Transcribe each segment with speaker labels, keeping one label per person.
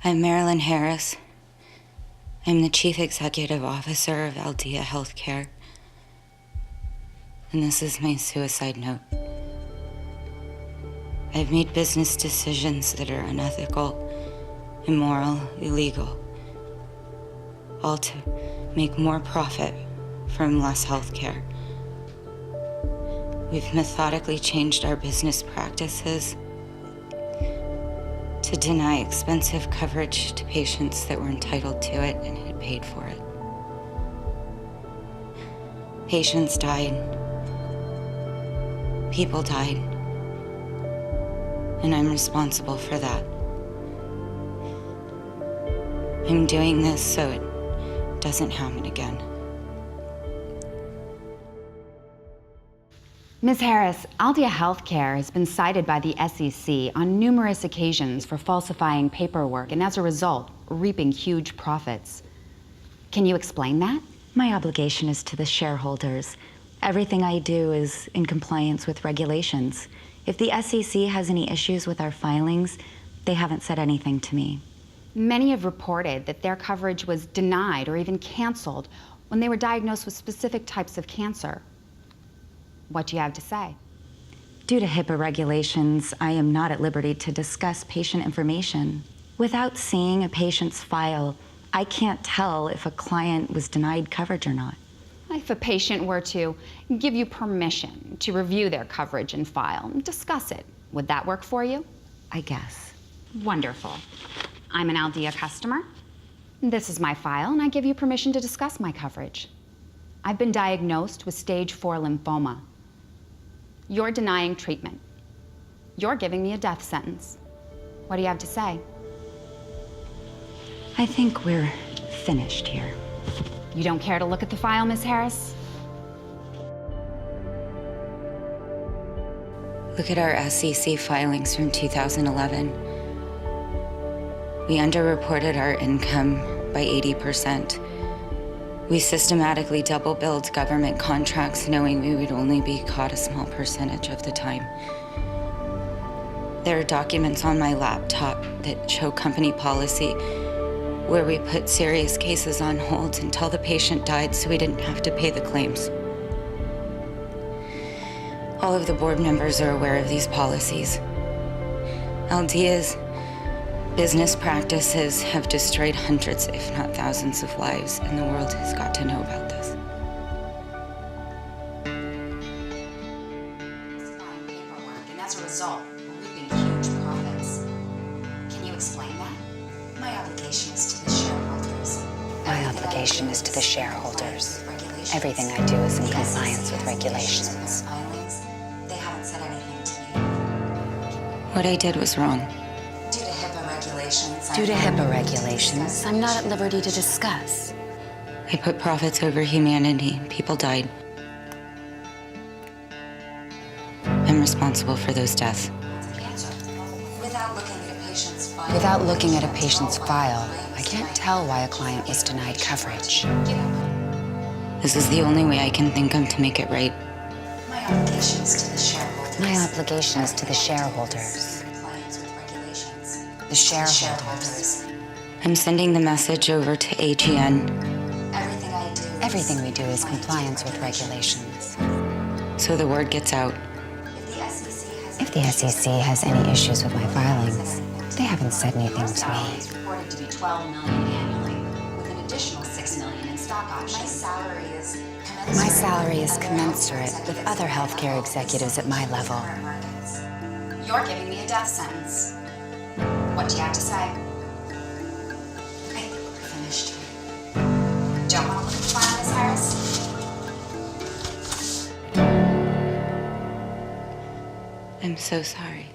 Speaker 1: I'm Marilyn Harris. I'm the Chief Executive Officer of Aldea Healthcare. And this is my suicide note. I've made business decisions that are unethical, immoral, illegal, all to make more profit from less healthcare. We've methodically changed our business practices to deny expensive coverage to patients that were entitled to it and had paid for it. Patients died. People died. And I'm responsible for that. I'm doing this so it doesn't happen again.
Speaker 2: Ms. Harris, Aldea Healthcare has been cited by the SEC on numerous occasions for falsifying paperwork and as a result, reaping huge profits. Can you explain that?
Speaker 3: My obligation is to the shareholders. Everything I do is in compliance with regulations. If the SEC has any issues with our filings, they haven't said anything to me.
Speaker 2: Many have reported that their coverage was denied or even canceled when they were diagnosed with specific types of cancer. What do you have to say?
Speaker 3: Due to HIPAA regulations, I am not at liberty to discuss patient information. Without seeing a patient's file, I can't tell if a client was denied coverage or not.
Speaker 2: If a patient were to give you permission to review their coverage and file and discuss it, would that work for you?
Speaker 3: I guess.
Speaker 2: Wonderful. I'm an Aldea customer. This is my file, and I give you permission to discuss my coverage. I've been diagnosed with stage 4 lymphoma. You're denying treatment. You're giving me a death sentence. What do you have to say?
Speaker 3: I think we're finished here.
Speaker 2: You don't care to look at the file, Ms. Harris?
Speaker 1: Look at our SEC filings from 2011. We underreported our income by 80%. We systematically double-billed government contracts knowing we would only be caught a small percentage of the time. There are documents on my laptop that show company policy where we put serious cases on hold until the patient died so we didn't have to pay the claims. All of the board members are aware of these policies. Aldea's business practices have destroyed hundreds, if not thousands, of lives, and the world has got to know about this.
Speaker 2: Falsifying paperwork, and as a result, reaping huge profits. Can you explain that?
Speaker 3: My obligation is to the shareholders. My obligation is to the shareholders. Everything I do is in compliance with regulations. They haven't said anything to me.
Speaker 1: What I did was wrong.
Speaker 3: Due to HIPAA regulations, I'm not at liberty to discuss.
Speaker 1: I put profits over humanity. People died. I'm responsible for those deaths.
Speaker 3: Without looking at a patient's file, I can't tell why a client was denied coverage.
Speaker 1: This is the only way I can think of to make it right.
Speaker 3: My obligation is to the shareholders. My obligation is to the shareholders. The shareholders.
Speaker 1: I'm sending the message over to AGN.
Speaker 3: Everything we do is compliance with regulations.
Speaker 1: So the word gets out.
Speaker 3: If the SEC has any issues with my filings, they haven't said anything to me.
Speaker 2: It's reported to be $12 million annually, with an additional $6 million in stock options.
Speaker 3: My salary is commensurate with other healthcare executives at my level.
Speaker 2: You're giving me a death sentence. What do you have to say?
Speaker 3: I think we're finished.
Speaker 2: Don't want to look at the file, Ms. Harris?
Speaker 1: I'm so sorry.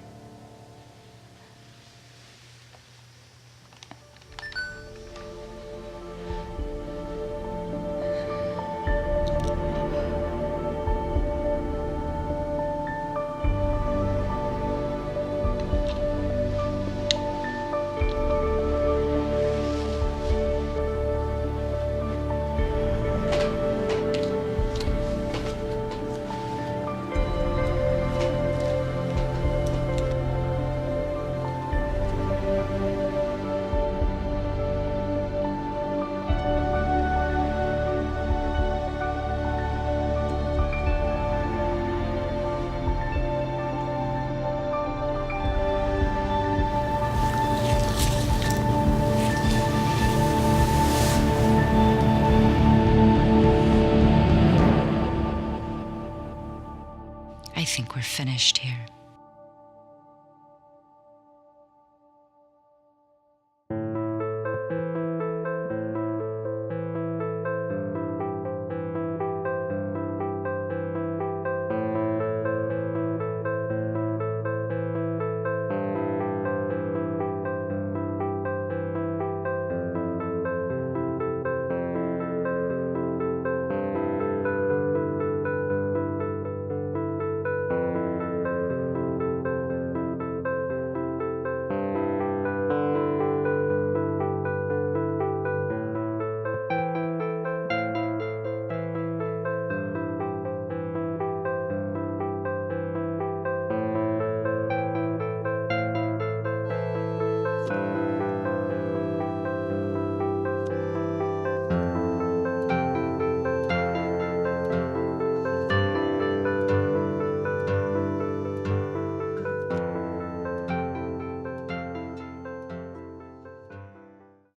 Speaker 1: we're finished here.